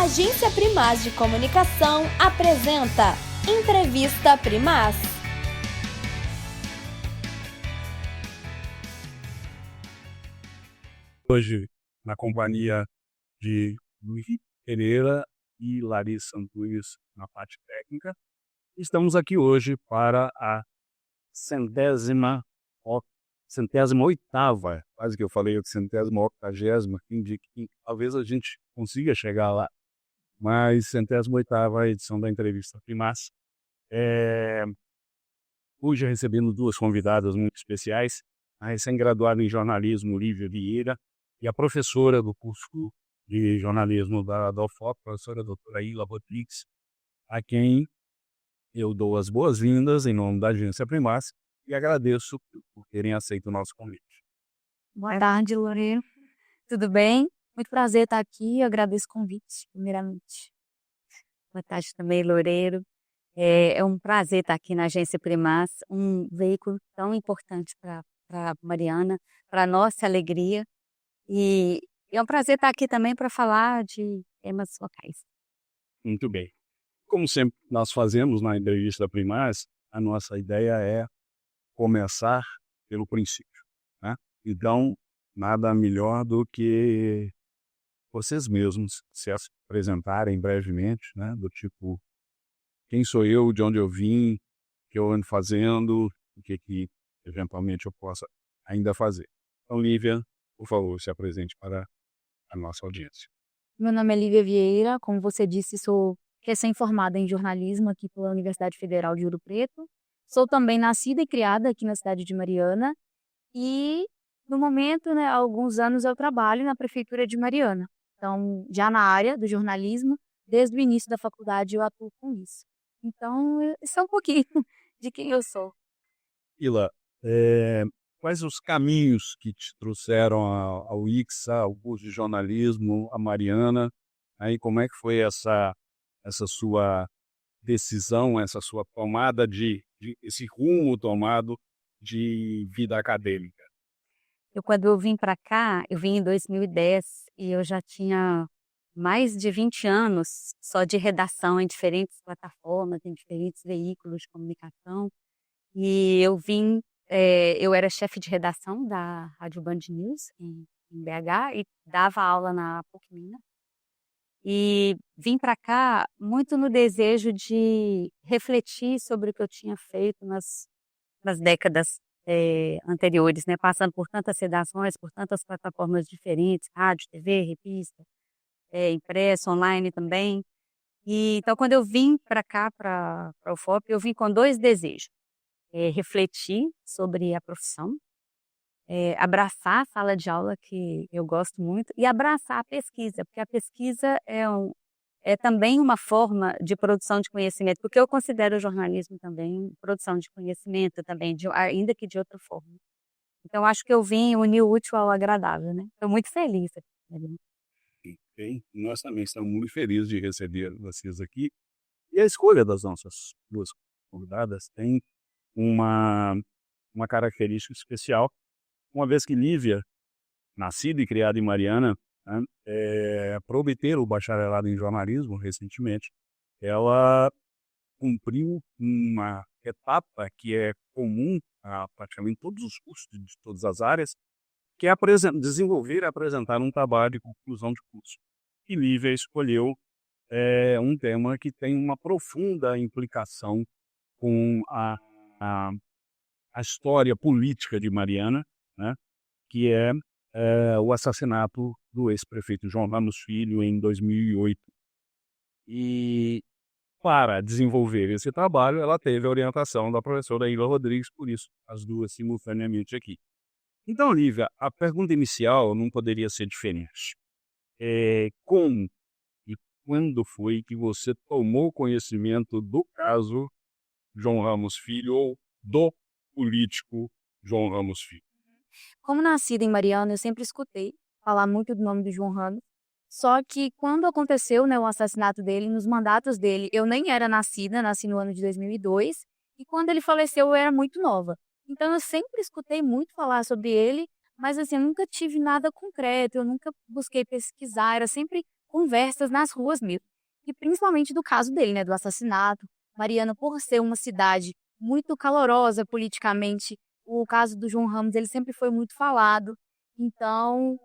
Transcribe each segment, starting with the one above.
Agência Primaz de Comunicação apresenta Entrevista Primaz. Hoje, na companhia de Luiz Pereira e Larissa Antunes na parte técnica, estamos aqui hoje para a centésima oitava, quase que eu falei, centésima octagésima, que indica que talvez a gente consiga chegar lá, mas centésima oitava edição da Entrevista Primaz. Hoje recebendo duas convidadas muito especiais, a recém-graduada em jornalismo Lívia Vieira e a professora do curso de jornalismo da UFOP, a professora doutora Ila Rodrigues, a quem eu dou as boas-vindas em nome da Agência Primaz e agradeço por terem aceito o nosso convite. Boa tarde, Loureiro. Tudo bem? Muito prazer estar aqui. Eu agradeço o convite, primeiramente. Boa tarde também, Loureiro. É um prazer estar aqui na Agência Primaz, um veículo tão importante para Mariana, para nossa alegria. E é um prazer estar aqui também para falar de temas locais. Muito bem. Como sempre nós fazemos na Entrevista Primaz, a nossa ideia é começar pelo princípio, né? Então, nada melhor do que vocês mesmos se apresentarem brevemente, né? Do tipo, quem sou eu, de onde eu vim, o que eu ando fazendo, o que eventualmente eu possa ainda fazer. Então, Lívia, por favor, se apresente para a nossa audiência. Meu nome é Lívia Vieira, como você disse, sou recém-formada em jornalismo aqui pela Universidade Federal de Ouro Preto. Sou também nascida e criada aqui na cidade de Mariana e, no momento, né, há alguns anos eu trabalho na Prefeitura de Mariana. Então, já na área do jornalismo, desde o início da faculdade eu atuo com isso. Então, isso é um pouquinho de quem eu sou. Ila, quais os caminhos que te trouxeram ao ICSA, ao curso de jornalismo, a Mariana? Aí, como é que foi essa sua decisão, essa sua tomada esse rumo tomado de vida acadêmica? Quando eu vim para cá, eu vim em 2010 e eu já tinha mais de 20 anos só de redação em diferentes plataformas, em diferentes veículos de comunicação. E eu vim, eu era chefe de redação da Rádio Band News em BH e dava aula na PUC Minas. E vim para cá muito no desejo de refletir sobre o que eu tinha feito nas décadas anteriores, né? Passando por tantas redações, por tantas plataformas diferentes, rádio, TV, revista, impresso, online também. E então, quando eu vim para cá, para a UFOP, eu vim com dois desejos. Refletir sobre a profissão, abraçar a sala de aula, que eu gosto muito, e abraçar a pesquisa, porque a pesquisa é também uma forma de produção de conhecimento, porque eu considero o jornalismo também produção de conhecimento, também, ainda que de outra forma. Então, acho que eu vim unir o útil ao agradável, né? Estou muito feliz. Okay. Nós também estamos muito felizes de receber vocês aqui. E a escolha das nossas duas convidadas tem uma característica especial, uma vez que Lívia, nascida e criada em Mariana, né, para obter o bacharelado em jornalismo recentemente, ela cumpriu uma etapa que é comum a praticamente todos os cursos de todas as áreas, que é desenvolver e apresentar um trabalho de conclusão de curso. E Lívia escolheu um tema que tem uma profunda implicação com a história política de Mariana, né, que é o assassinato do ex-prefeito João Ramos Filho em 2008. E para desenvolver esse trabalho, ela teve a orientação da professora Ila Rodrigues, por isso as duas simultaneamente aqui. Então, Lívia, a pergunta inicial não poderia ser diferente. Como e quando foi que você tomou conhecimento do caso João Ramos Filho ou do político João Ramos Filho? Como nascida em Mariana, eu sempre escutei falar muito do nome do João Ramos. Só que quando aconteceu, né, o assassinato dele, nos mandatos dele, eu nem era nascida, nasci no ano de 2002. E quando ele faleceu, eu era muito nova. Então eu sempre escutei muito falar sobre ele, mas assim, eu nunca tive nada concreto, eu nunca busquei pesquisar, era sempre conversas nas ruas mesmo. E principalmente do caso dele, né, do assassinato. Mariana, por ser uma cidade muito calorosa politicamente, o caso do João Ramos, ele sempre foi muito falado. Então,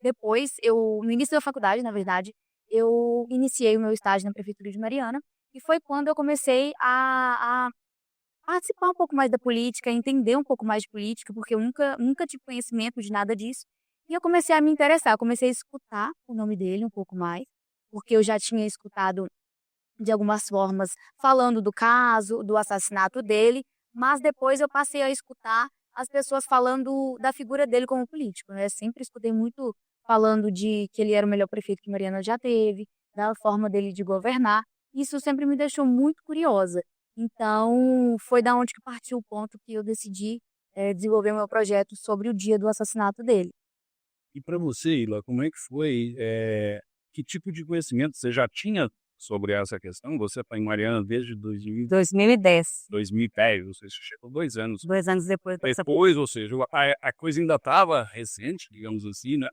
depois, no início da faculdade, na verdade, eu iniciei o meu estágio na Prefeitura de Mariana, e foi quando eu comecei a participar um pouco mais da política, entender um pouco mais de política, porque eu nunca tive conhecimento de nada disso. E eu comecei a me interessar, eu comecei a escutar o nome dele um pouco mais, porque eu já tinha escutado de algumas formas falando do caso, do assassinato dele, mas depois eu passei a escutar as pessoas falando da figura dele como político, né? Eu sempre escutei muito falando de que ele era o melhor prefeito que Mariana já teve, da forma dele de governar. Isso sempre me deixou muito curiosa. Então, foi da onde que partiu o ponto que eu decidi desenvolver meu projeto sobre o dia do assassinato dele. E para você, Ila, como é que foi? Que tipo de conhecimento você já tinha sobre essa questão? Você está em Mariana desde 2010. 2010, ou seja, chegou 2 anos 2 anos depois dessa. depois, ou seja, a coisa ainda estava recente, digamos assim, né?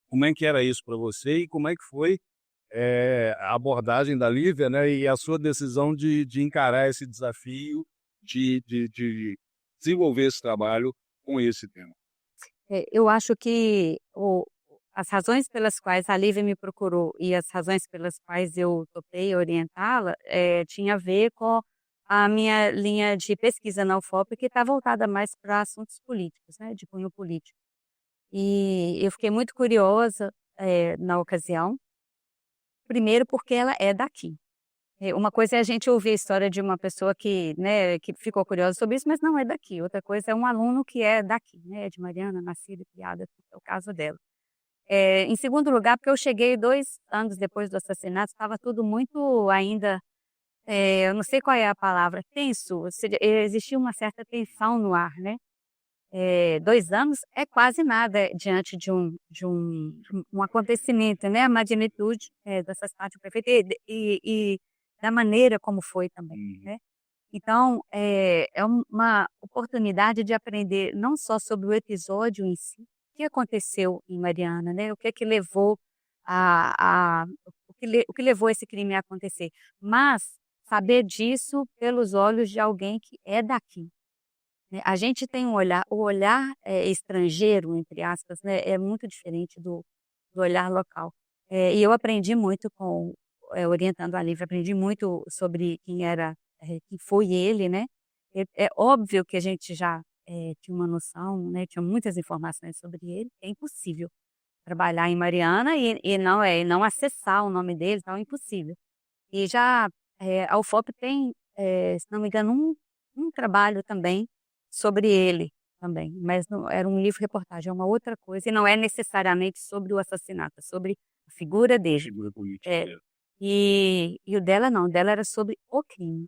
Como é que era isso para você e como é que foi a abordagem da Lívia, né? E a sua decisão de encarar esse desafio, de desenvolver esse trabalho com esse tema? Eu acho que as razões pelas quais a Lívia me procurou e as razões pelas quais eu topei orientá-la tinha a ver com a minha linha de pesquisa na UFOP, que está voltada mais para assuntos políticos, né, de cunho político. E eu fiquei muito curiosa na ocasião, primeiro porque ela é daqui. Uma coisa é a gente ouvir a história de uma pessoa que, né, que ficou curiosa sobre isso, mas não é daqui. Outra coisa é um aluno que é daqui, né, de Mariana, nascida e criada, é o caso dela. Em segundo lugar, porque eu cheguei 2 anos depois do assassinato, estava tudo muito ainda, eu não sei qual é a palavra, tenso, ou seja, existia uma certa tensão no ar, né? 2 anos é quase nada diante de um acontecimento, né? A magnitude do assassinato do prefeito e da maneira como foi também, né? Então, é uma oportunidade de aprender não só sobre o episódio em si, o que aconteceu em Mariana, né? O que é que levou o que levou esse crime a acontecer, mas saber disso pelos olhos de alguém que é daqui. Né? A gente tem o olhar estrangeiro, entre aspas, né? É muito diferente do olhar local. E eu aprendi muito orientando a Lívia, aprendi muito sobre quem foi ele, né? É óbvio que a gente já tinha uma noção, né? Tinha muitas informações sobre ele. É impossível trabalhar em Mariana e não acessar o nome dele, então é impossível. E já a UFOP tem, se não me engano, um trabalho também sobre ele também, mas não, era um livro-reportagem, é uma outra coisa, e não é necessariamente sobre o assassinato, é sobre a figura dele. Figura política mesmo. E o dela não, o dela era sobre o crime,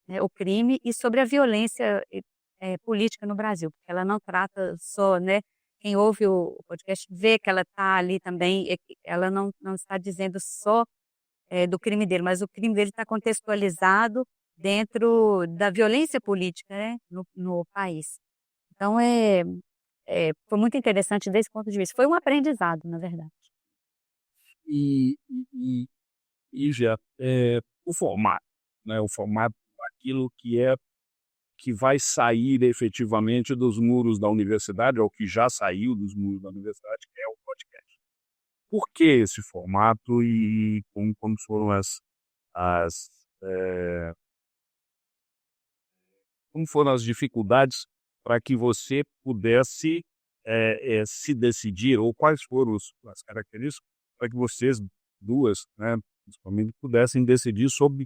né, o crime e sobre a violência política no Brasil, porque ela não trata só, né, quem ouve o podcast vê que ela está ali também, ela não está dizendo só do crime dele, mas o crime dele está contextualizado dentro da violência política, né, no país. Então, foi muito interessante desse ponto de vista. Foi um aprendizado, na verdade. E já o formato, né? O formato daquilo que vai sair efetivamente dos muros da universidade, ou que já saiu dos muros da universidade, que é o podcast. Por que esse formato e como foram como foram as dificuldades para que você pudesse se decidir, ou quais foram as características para que vocês duas, né, principalmente, pudessem decidir sobre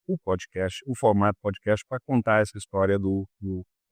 o podcast, o formato podcast, para contar essa história do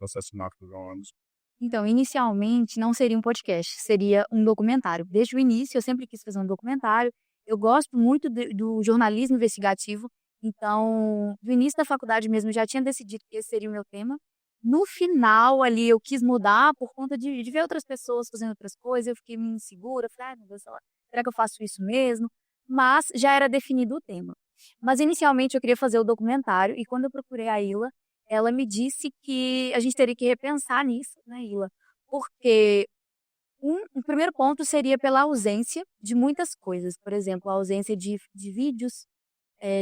assassinato do João Ramos? Então, inicialmente não seria um podcast, seria um documentário. Desde o início eu sempre quis fazer um documentário. Eu gosto muito do jornalismo investigativo, então, do início da faculdade mesmo, eu já tinha decidido que esse seria o meu tema. No final, ali, eu quis mudar por conta de ver outras pessoas fazendo outras coisas, eu fiquei meio insegura, falei, meu Deus, será que eu faço isso mesmo? Mas já era definido o tema. Mas, inicialmente, eu queria fazer o documentário, e quando eu procurei a Ila, ela me disse que a gente teria que repensar nisso, né, Ila? Porque O primeiro ponto seria pela ausência de muitas coisas, por exemplo, a ausência de vídeos,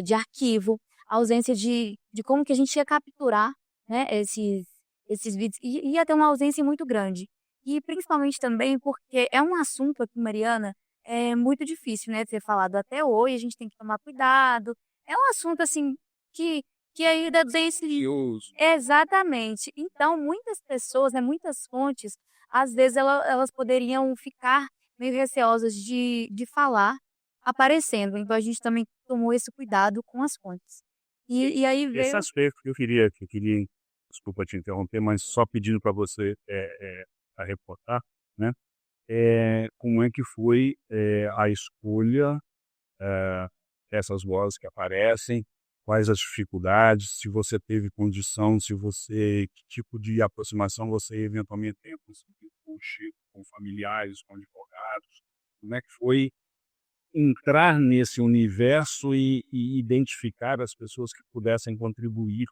de arquivo, a ausência de como que a gente ia capturar, né, esses vídeos, e ia ter uma ausência muito grande. E principalmente também porque é um assunto aqui, Mariana, é muito difícil, né, de ser falado até hoje, a gente tem que tomar cuidado. É um assunto, assim, que ainda tem esse... Curioso. Exatamente. Então, muitas pessoas, né, muitas fontes, às vezes elas poderiam ficar meio receosas de falar aparecendo. Então, a gente também tomou esse cuidado com as fontes. E aí Esse veio... aspecto que eu queria, desculpa te interromper, mas só pedindo para você a reportar, né? Como é que foi a escolha dessas vozes que aparecem, quais as dificuldades, se você teve condição, que tipo de aproximação você eventualmente tem conseguido com o Chico, com familiares, com advogados, como é que foi entrar nesse universo e identificar as pessoas que pudessem contribuir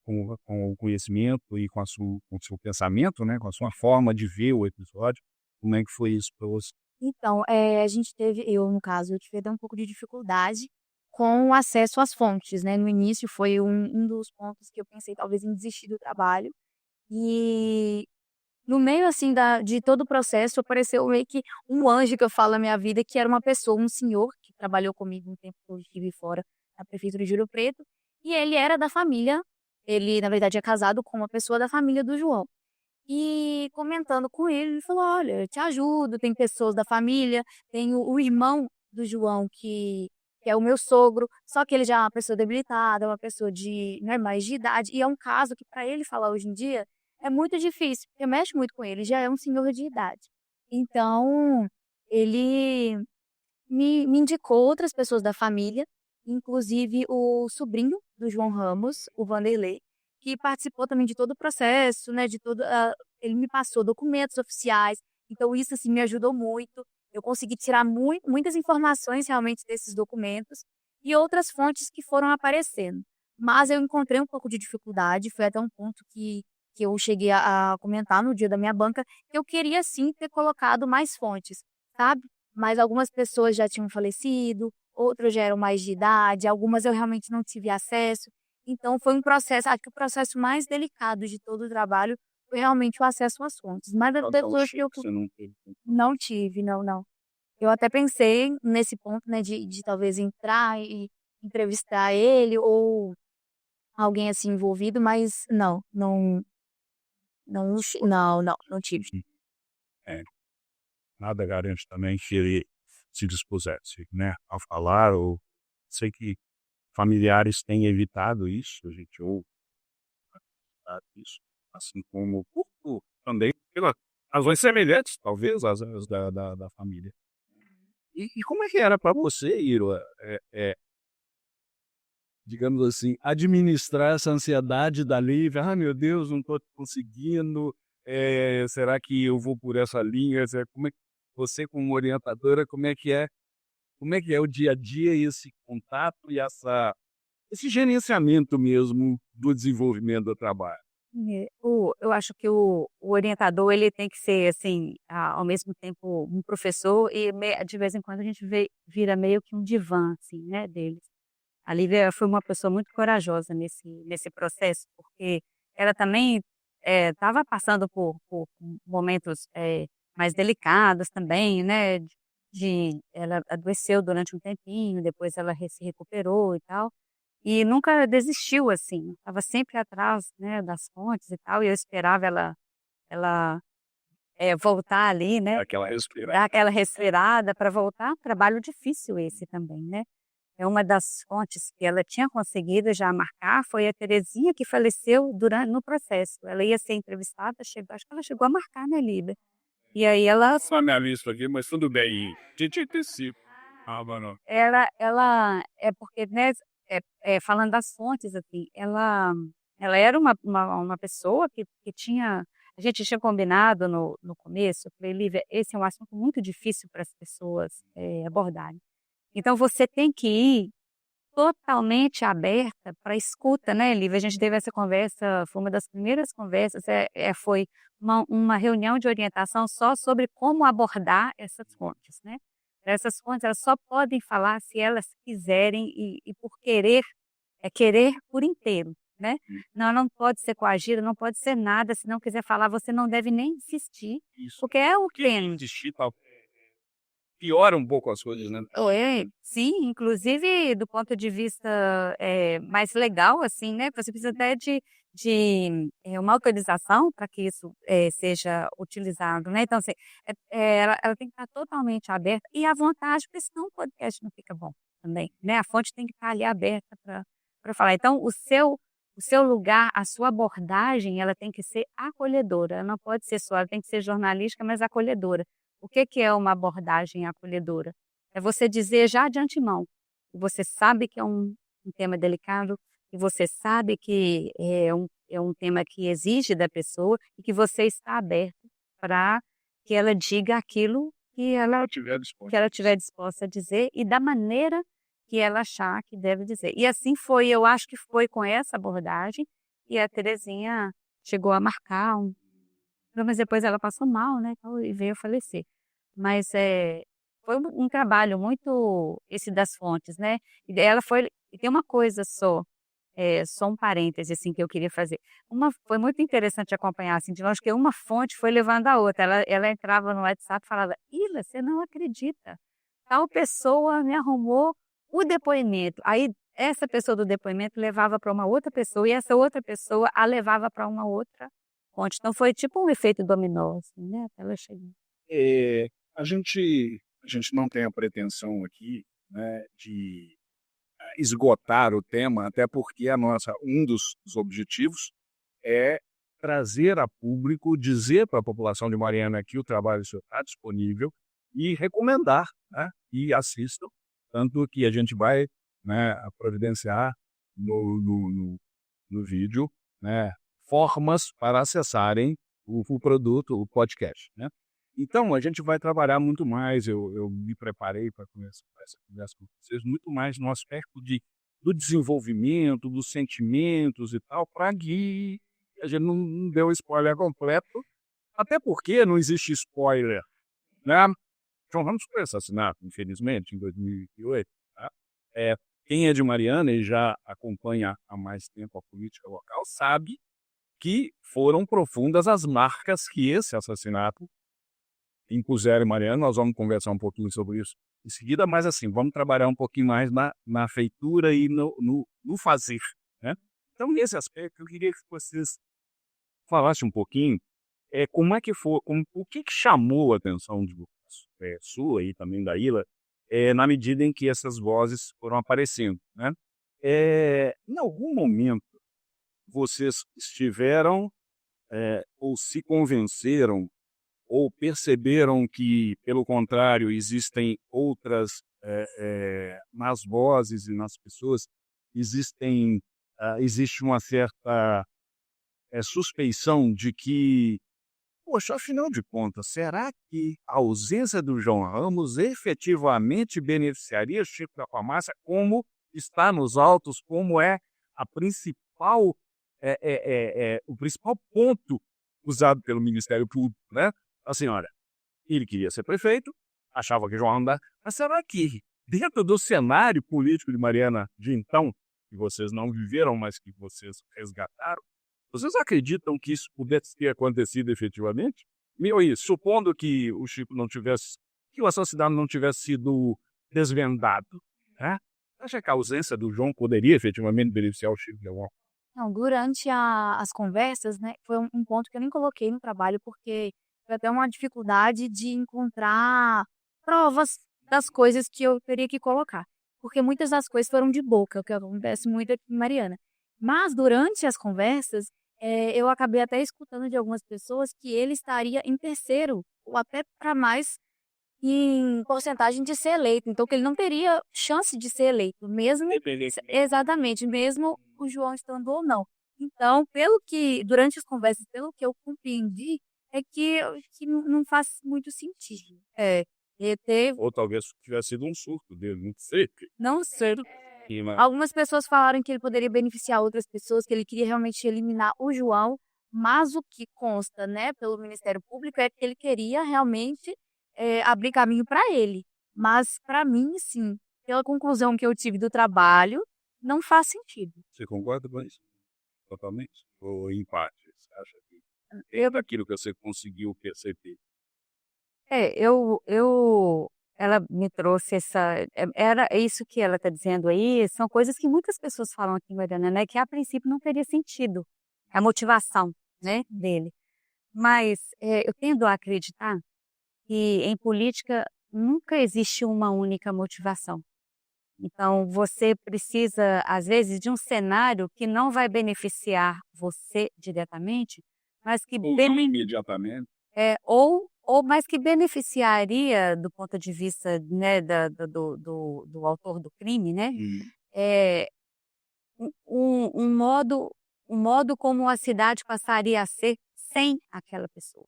com o conhecimento e com o seu pensamento, né, com a sua forma de ver o episódio. Como é que foi isso para você? Então, a gente teve, eu no caso, eu tive até um pouco de dificuldade com o acesso às fontes, né? No início foi um dos pontos que eu pensei talvez em desistir do trabalho. E no meio, assim, de todo o processo, apareceu meio que um anjo que eu falo na minha vida, que era uma pessoa, um senhor, que trabalhou comigo um tempo que eu estive fora na prefeitura de Ouro Preto, e ele era da família, ele, na verdade, é casado com uma pessoa da família do João. E comentando com ele, ele falou: olha, eu te ajudo, tem pessoas da família, tem o irmão do João, que é o meu sogro, só que ele já é uma pessoa debilitada, é uma pessoa mais de idade, e é um caso que para ele falar hoje em dia é muito difícil, porque mexe muito com ele, já é um senhor de idade. Então, ele me indicou outras pessoas da família, inclusive o sobrinho do João Ramos, o Vanderlei, que participou também de todo o processo, né, ele me passou documentos oficiais, então isso assim me ajudou muito. Eu consegui tirar muitas informações realmente desses documentos e outras fontes que foram aparecendo. Mas eu encontrei um pouco de dificuldade, foi até um ponto que eu cheguei a comentar no dia da minha banca, que eu queria sim ter colocado mais fontes, sabe? Mas algumas pessoas já tinham falecido, outras já eram mais de idade, algumas eu realmente não tive acesso. Então foi um processo, acho que o processo mais delicado de todo o trabalho foi realmente o acesso às fontes. Mas depois Você não teve. não tive, não. Eu até pensei nesse ponto, né, de talvez entrar e entrevistar ele ou alguém assim envolvido, mas não tive. É, nada garante também que ele se dispusesse, né, a falar. Ou sei que familiares têm evitado isso, a gente ouve isso, assim como também pelas razões semelhantes, talvez, às da família. E como é que era para você, Iro, digamos assim, administrar essa ansiedade da Lívia? Ah, meu Deus, não estou conseguindo, será que eu vou por essa linha? Como é que você, como orientadora, como é que é o dia a dia, esse contato e esse gerenciamento mesmo do desenvolvimento do trabalho? Eu acho que o orientador ele tem que ser assim, ao mesmo tempo um professor e de vez em quando a gente vira meio que um divã assim, né, deles. A Lívia foi uma pessoa muito corajosa nesse processo, porque ela também estava passando por momentos mais delicados também, né? Ela adoeceu durante um tempinho, depois ela se recuperou e tal, e nunca desistiu assim, estava sempre atrás, né, das fontes e tal, e eu esperava ela voltar ali, né? Aquela respiração. Dar aquela respirada para voltar. Trabalho difícil esse também, né? Uma das fontes que ela tinha conseguido já marcar foi a Terezinha, que faleceu no processo. Ela ia ser entrevistada, acho que ela chegou a marcar, né, Lida? E aí ela... Só minha lista aqui, mas tudo bem. Gente, antecipo. Mano. Ela é porque, né, falando das fontes, assim, ela era uma pessoa que tinha... A gente tinha combinado no começo, eu falei, Lívia, esse é um assunto muito difícil para as pessoas abordarem. Então, você tem que ir totalmente aberta para escuta, né, Lívia? A gente teve essa conversa, foi uma das primeiras conversas, foi uma reunião de orientação só sobre como abordar essas fontes, né? Essas fontes, elas só podem falar se elas quiserem e por querer, querer por inteiro, né? Não pode ser coagida, não pode ser nada, se não quiser falar, você não deve nem insistir, Isso. porque é o Porque tema. insistir piora um pouco as coisas, né? Sim, inclusive do ponto de vista mais legal, assim, né? Você precisa até de uma autorização para que isso seja utilizado, né? Então, assim, ela tem que estar totalmente aberta e à vontade, porque senão o podcast não fica bom também, né? A fonte tem que estar ali aberta para falar. Então, o seu lugar, a sua abordagem, ela tem que ser acolhedora. Ela não pode ser só, ela tem que ser jornalística, mas acolhedora. O que é uma abordagem acolhedora? É você dizer já de antemão, que você sabe que é um tema delicado, que você sabe que é um tema que exige da pessoa e que você está aberto para que ela diga aquilo que ela tiver disposta a dizer e da maneira que ela achar que deve dizer. E assim foi, eu acho que foi com essa abordagem e a Terezinha chegou a marcar mas depois ela passou mal, né, e veio a falecer. Mas foi um trabalho muito esse das fontes, né. E daí e tem uma coisa só um parêntese, assim, que eu queria fazer. Foi muito interessante acompanhar, assim, de longe, que uma fonte foi levando a outra. Ela entrava no WhatsApp e falava: "Ila, você não acredita, tal pessoa me arrumou o depoimento". Aí essa pessoa do depoimento levava para uma outra pessoa e essa outra pessoa a levava para uma outra fonte. Então foi tipo um efeito dominó, assim, né, até ela chegar. A gente não tem a pretensão aqui, né, de esgotar o tema, até porque um dos objetivos é trazer a público, dizer para a população de Mariana que o trabalho está disponível e recomendar, né, e assistam, tanto que a gente vai, né, providenciar no vídeo, né, formas para acessarem o produto, o podcast, né? Então, a gente vai trabalhar muito mais, eu me preparei para começar essa conversa com vocês, muito mais no aspecto do desenvolvimento, dos sentimentos e tal, para que a gente não deu spoiler completo, até porque não existe spoiler, né? João Ramos foi assassinado, infelizmente, em 2008. Tá? Quem é de Mariana e já acompanha há mais tempo a política local sabe que foram profundas as marcas que esse assassinato impuseram em Mariana. Nós vamos conversar um pouquinho sobre isso em seguida, mas assim, vamos trabalhar um pouquinho mais na feitura e no fazer, né? Então, nesse aspecto, eu queria que vocês falassem um pouquinho como é que foi, o que chamou a atenção sua e também da Ila, na medida em que essas vozes foram aparecendo, né? Em algum momento, vocês estiveram ou se convenceram ou perceberam que, pelo contrário, existem outras, nas vozes e nas pessoas, existe uma certa suspeição de que, poxa, afinal de contas, será que a ausência do João Ramos efetivamente beneficiaria o Chico da Farmácia, como está nos autos, como é a principal, o principal ponto usado pelo Ministério Público, né? Assim, olha, ele queria ser prefeito, achava que João Ramos, mas será que dentro do cenário político de Mariana de então, que vocês não viveram, mas que vocês resgataram, vocês acreditam que isso pudesse ter acontecido efetivamente? Supondo que o Chico não tivesse, que o assassinato não tivesse sido desvendado, né? Acha que a ausência do João poderia efetivamente beneficiar o Chico de alguma forma? Não, durante as conversas, né, foi um ponto que eu nem coloquei no trabalho, porque foi até uma dificuldade de encontrar provas das coisas que eu teria que colocar. Porque muitas das coisas foram de boca, o que acontece muito aqui em Mariana. Mas durante as conversas, eu acabei até escutando de algumas pessoas que ele estaria em terceiro, ou até para mais, em porcentagem de ser eleito. Então, que ele não teria chance de ser eleito, mesmo. Exatamente, mesmo o João estando ou não. Então, durante as conversas, pelo que eu compreendi, é que não faz muito sentido. Ou talvez tivesse sido um surto dele, não sei. Não sei. Algumas pessoas falaram que ele poderia beneficiar outras pessoas, que ele queria realmente eliminar o João, mas o que consta, né, pelo Ministério Público é que ele queria realmente abrir caminho para ele. Mas, para mim, sim, pela conclusão que eu tive do trabalho, não faz sentido. Você concorda com isso? Totalmente? Ou empate? Você acha que Eu, daquilo que você conseguiu perceber? Ela me trouxe era isso que ela está dizendo aí, são coisas que muitas pessoas falam aqui em Mariana, né, que a princípio não teria sentido, a motivação, né, dele. Mas eu tendo a acreditar que em política nunca existe uma única motivação. Então, você precisa, às vezes, de um cenário que não vai beneficiar você diretamente, mas que Ou não imediatamente. mas que beneficiaria do ponto de vista, né, do autor do crime, né? É, um modo como a cidade passaria a ser sem aquela pessoa.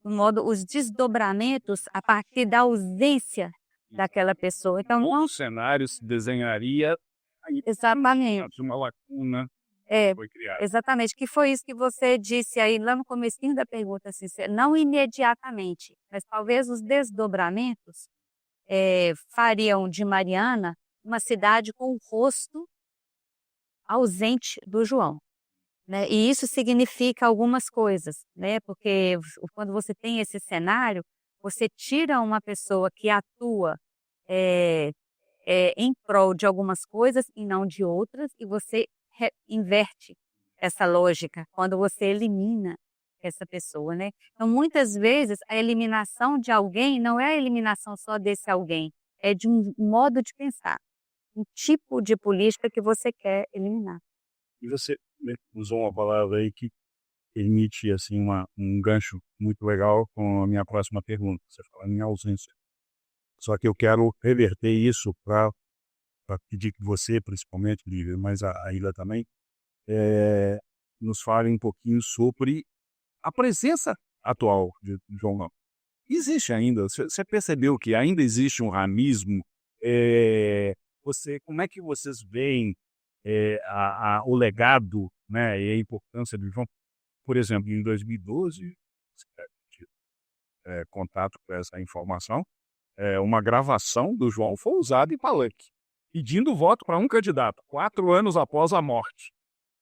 Os desdobramentos a partir da ausência daquela pessoa. Então, Um cenário se desenharia exatamente. de uma lacuna É, foi criada. exatamente, que foi isso que você disse aí lá no comecinho da pergunta, assim, não imediatamente, mas talvez os desdobramentos fariam de Mariana uma cidade com o rosto ausente do João, né? E isso significa algumas coisas, né? Porque quando você tem esse cenário, você tira uma pessoa que atua em prol de algumas coisas e não de outras, e você inverte essa lógica quando você elimina essa pessoa, né? Então, muitas vezes, a eliminação de alguém não é a eliminação só desse alguém, é de um modo de pensar, um tipo de política que você quer eliminar. E você usou uma palavra aí que permite assim, um gancho muito legal com a minha próxima pergunta. Você fala em ausência. Só que eu quero reverter isso para pedir que você, principalmente, Lívia, mas a Ilha também, nos fale um pouquinho sobre a presença atual de João Ramos. Existe ainda, você percebeu que ainda existe um ramismo? Como é que vocês veem o legado, né, e a importância de João? Por exemplo, em 2012, você deve ter contato com essa informação, uma gravação do João foi usada em palanque, pedindo voto para um candidato, 4 anos após a morte.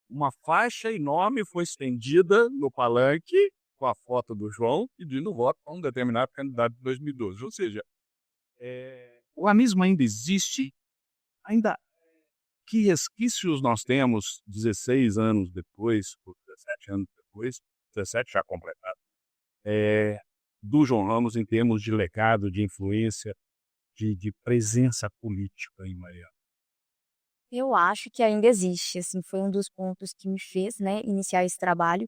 Uma faixa enorme foi estendida no palanque com a foto do João, pedindo voto para um determinado candidato de 2012. Ou seja, o ramismo ainda existe, que resquícios nós temos 16 anos depois, ou 17 anos depois, 17 já completado, do João Ramos em termos de legado, de influência, de presença política em Mariana? Eu acho que ainda existe, assim, foi um dos pontos que me fez, né, iniciar esse trabalho,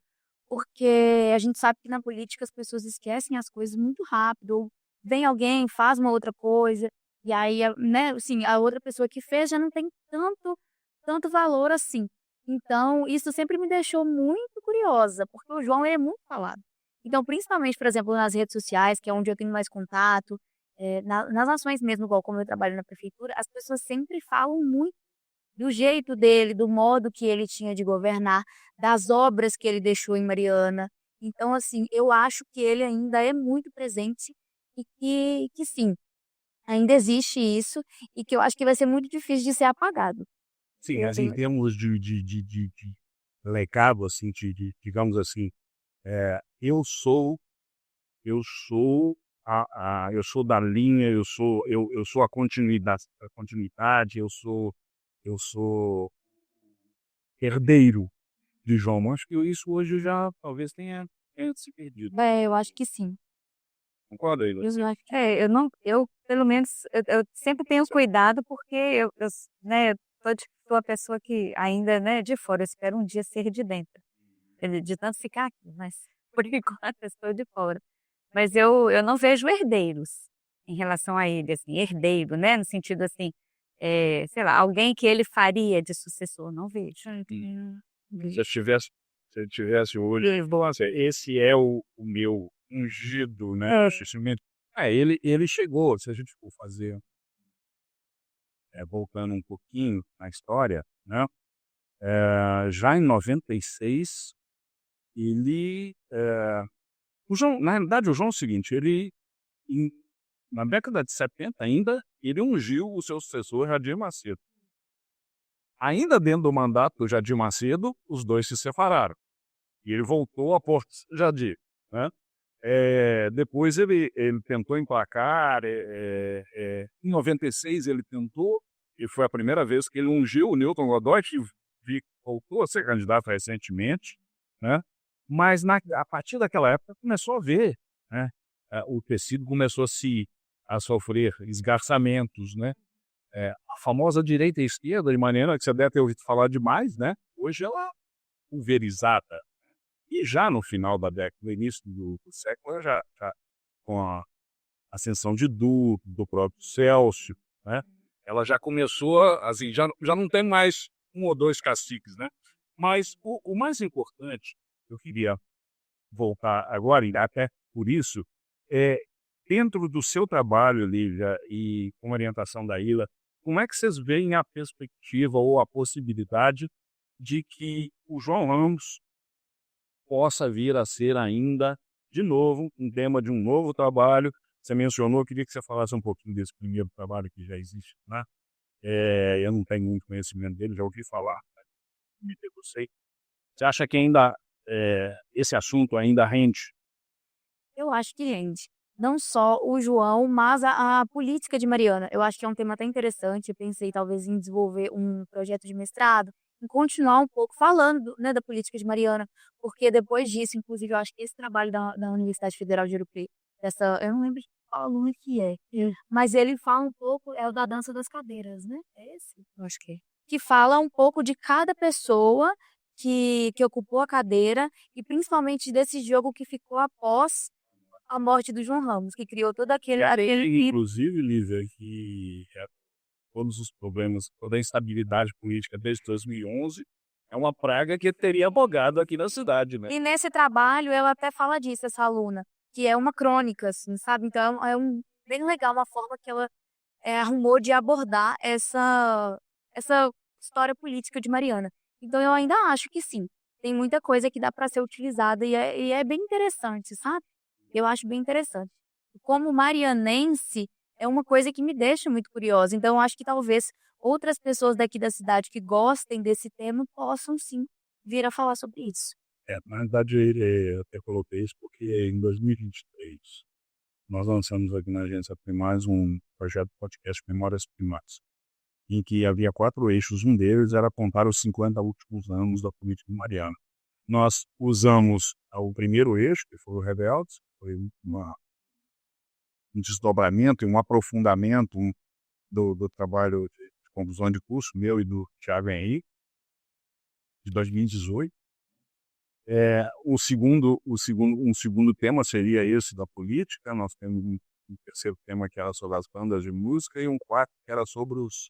porque a gente sabe que na política as pessoas esquecem as coisas muito rápido, ou vem alguém, faz uma outra coisa, e aí, né, assim, a outra pessoa que fez já não tem tanto valor assim. Então, isso sempre me deixou muito curiosa, porque o João ele é muito falado. Então, principalmente, por exemplo, nas redes sociais, que é onde eu tenho mais contato, nas ações mesmo, igual como eu trabalho na prefeitura, as pessoas sempre falam muito do jeito dele, do modo que ele tinha de governar, das obras que ele deixou em Mariana. Então, assim, eu acho que ele ainda é muito presente e que sim, ainda existe isso e que eu acho que vai ser muito difícil de ser apagado. Sim, mas em termos de legado, assim, digamos assim, eu sou eu sou da linha, eu sou a continuidade, eu sou herdeiro de João. Acho que isso hoje já talvez tenha se perdido. Eu acho que sim. Concorda, Ilha? Pelo menos, eu sempre tenho cuidado porque né, sou a pessoa que ainda, né, de fora, eu espero um dia ser de dentro, de tanto ficar aqui, mas por enquanto eu estou de fora. Mas eu não vejo herdeiros em relação a ele, assim, herdeiro, né, no sentido assim, sei lá, alguém que ele faria de sucessor, não vejo. Se eu tivesse hoje, esse é o meu ungido, né? Ele chegou, se a gente for fazer voltando um pouquinho na história, né? Já em 96, ele... na realidade, o João é o seguinte, na década de 70 ainda, ele ungiu o seu sucessor, Jadir Macedo. Ainda dentro do mandato do Jadir Macedo, os dois se separaram. E ele voltou a Porto Jadir, né? Depois ele tentou emplacar, em 96 ele tentou, e foi a primeira vez que ele ungiu o Newton Godoy, que voltou a ser candidato recentemente, né? Mas a partir daquela época começou a ver, né? O tecido começou a sofrer esgarçamentos, né? A famosa direita e esquerda, de maneira que você deve ter ouvido falar demais, né? Hoje ela é pulverizada. E já no final da década, no início do século, já com a ascensão de do próprio Celso, né? Ela já começou, assim, já não tem mais um ou dois caciques, né? Mas o mais importante, eu queria voltar agora, e até por isso, dentro do seu trabalho, Lívia, e com orientação da Ila, como é que vocês veem a perspectiva ou a possibilidade de que o João Ramos possa vir a ser ainda, de novo, um tema de um novo trabalho? Você mencionou, eu queria que você falasse um pouquinho desse primeiro trabalho que já existe, né? Eu não tenho muito conhecimento dele, já ouvi falar, me debrucei. Você acha que ainda esse assunto ainda rende? Eu acho que rende. Não só o João, mas a política de Mariana. Eu acho que é um tema até interessante. Eu pensei talvez em desenvolver um projeto de mestrado, em continuar um pouco falando, né, da política de Mariana, porque depois disso, inclusive, eu acho que esse trabalho da Universidade Federal de Ouro Preto, eu não lembro de qual aluno que é, mas ele fala um pouco, é o da dança das cadeiras, né? É esse? Eu acho que é. Que fala um pouco de cada pessoa que ocupou a cadeira e principalmente desse jogo que ficou após a morte do João Ramos, que criou todo aquele... Inclusive, Lívia, que todos os problemas, toda a instabilidade política desde 2011, é uma praga que teria abogado aqui na cidade, né? E nesse trabalho, ela até fala disso, essa aluna, que é uma crônica, assim, sabe? Então, bem legal, uma forma que ela arrumou de abordar essa história política de Mariana. Então, eu ainda acho que sim, tem muita coisa que dá para ser utilizada e é bem interessante, sabe? Eu acho bem interessante. Como marianense, é uma coisa que me deixa muito curiosa. Então, eu acho que talvez outras pessoas daqui da cidade que gostem desse tema possam, sim, vir a falar sobre isso. Na verdade, eu até coloquei isso porque em 2023 nós lançamos aqui na Agência Primaz um projeto podcast Memórias Primaz, em que havia 4 eixos. Um deles era apontar os 50 últimos anos da política de Mariana. Nós usamos o primeiro eixo, que foi o Rebeldes, foi um desdobramento e um aprofundamento do trabalho de conclusão de curso meu e do Thiago Henrique, de 2018. Um segundo tema seria esse da política. Nós temos um terceiro tema que era sobre as bandas de música e um quarto que era sobre os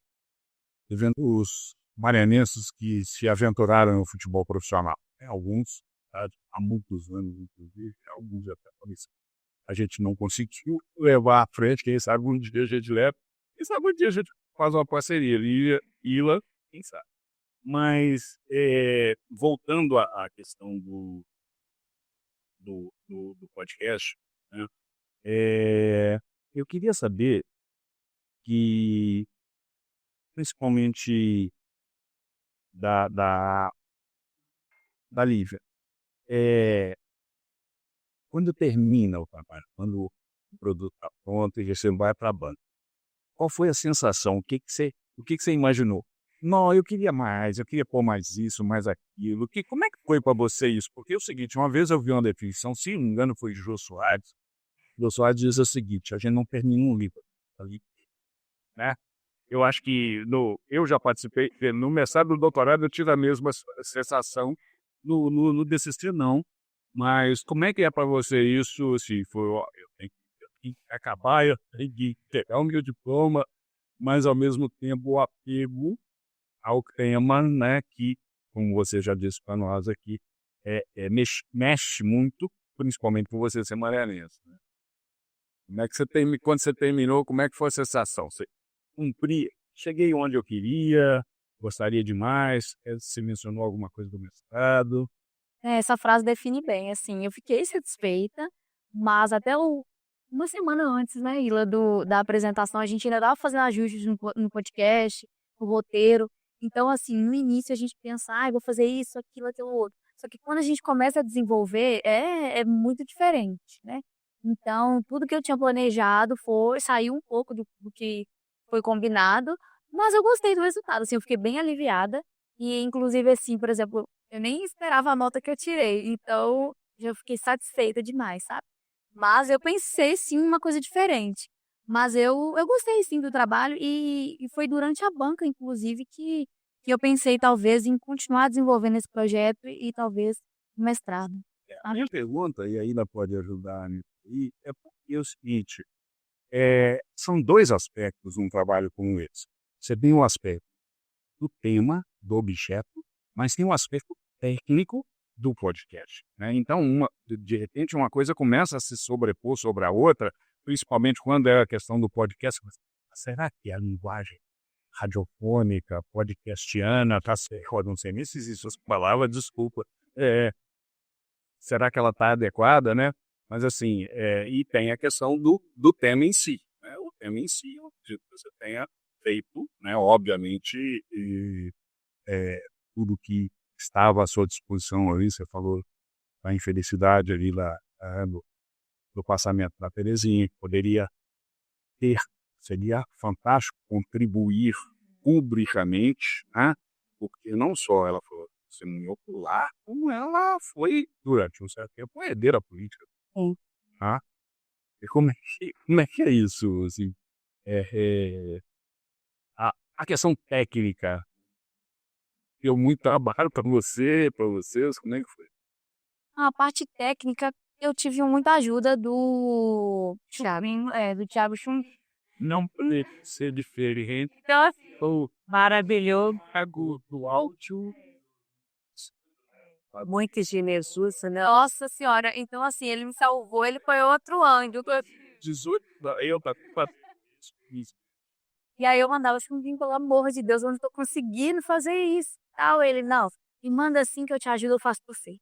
marianenses que se aventuraram no futebol profissional. Alguns, há muitos anos, inclusive, alguns até a gente não conseguiu levar à frente. Quem sabe um dia a gente leva, quem sabe um dia a gente faz uma parceria. Ila, quem sabe. Mas, voltando à questão do podcast, né, eu queria saber que, principalmente da Lívia, quando termina o trabalho, quando o produto está pronto e você vai para a banda, qual foi a sensação? O que você imaginou? Não, eu queria mais, eu queria pôr mais isso, mais aquilo. Como é que foi para você isso? Porque é o seguinte, uma vez eu vi uma definição, se não me engano foi Jô Soares. Jô Soares diz o seguinte: a gente não termina um livro, ali, né? Eu acho que eu já participei, no mestrado e no doutorado eu tive a mesma sensação, no desistir não. Mas como é que é para você isso? Se foi, eu tenho que acabar, eu tenho que pegar o meu diploma, mas ao mesmo tempo o apego ao tema, né, que, como você já disse para nós aqui, mexe muito, principalmente por você ser marianense, né? Como é que quando você terminou, como é que foi a sensação? Você cumprir, cheguei onde eu queria, gostaria demais. Você mencionou alguma coisa do mestrado. Essa frase define bem, assim, eu fiquei satisfeita, mas até uma semana antes, né, Ila, da apresentação, a gente ainda estava fazendo ajustes no podcast, no roteiro. Então, assim, no início a gente pensa, vou fazer isso, aquilo, aquilo outro. Só que quando a gente começa a desenvolver, é muito diferente, né? Então, tudo que eu tinha planejado saiu um pouco do que foi combinado, mas eu gostei do resultado, assim, eu fiquei bem aliviada. E, inclusive, assim, por exemplo, eu nem esperava a nota que eu tirei, então já fiquei satisfeita demais, sabe? Mas eu pensei, sim, em uma coisa diferente. Mas eu gostei, sim, do trabalho e foi durante a banca, inclusive, que eu pensei, talvez, em continuar desenvolvendo esse projeto e talvez no mestrado. A minha pergunta, e ainda pode ajudar nisso aí, é porque é o seguinte, são dois aspectos num trabalho como esse. Você tem o aspecto do tema, do objeto, mas tem o aspecto técnico do podcast, né? Então, de repente, uma coisa começa a se sobrepor sobre a outra, principalmente quando é a questão do podcast. Mas, será que a linguagem radiofônica, podcastiana, eu não sei nem se existe essa palavra, desculpa, será que ela está adequada, né? Mas assim, e tem a questão do tema em si, né? O tema em si, eu acredito que você tenha feito, né? Obviamente, tudo que estava à sua disposição ali, você falou da infelicidade ali lá, do passamento da Terezinha, que poderia seria fantástico contribuir publicamente, né? Porque não só ela foi testemunhou ocular, como ela foi, durante um certo tempo, herdeira política. Sim. Tá? E como é que é isso? Assim, a questão técnica deu muito trabalho para vocês, como é que foi? A parte técnica, eu tive muita ajuda do Thiago Chum. Não poderia ser diferente. Então, assim, O maravilhoso, do áudio. muito generoso, né? Nossa Senhora, então assim, ele me salvou, ele foi outro anjo. 18, eu tá isso. E aí eu mandava assim, pelo amor de Deus, eu não tô conseguindo fazer isso. Tal, ele, não, me manda assim que eu te ajudo, eu faço por você.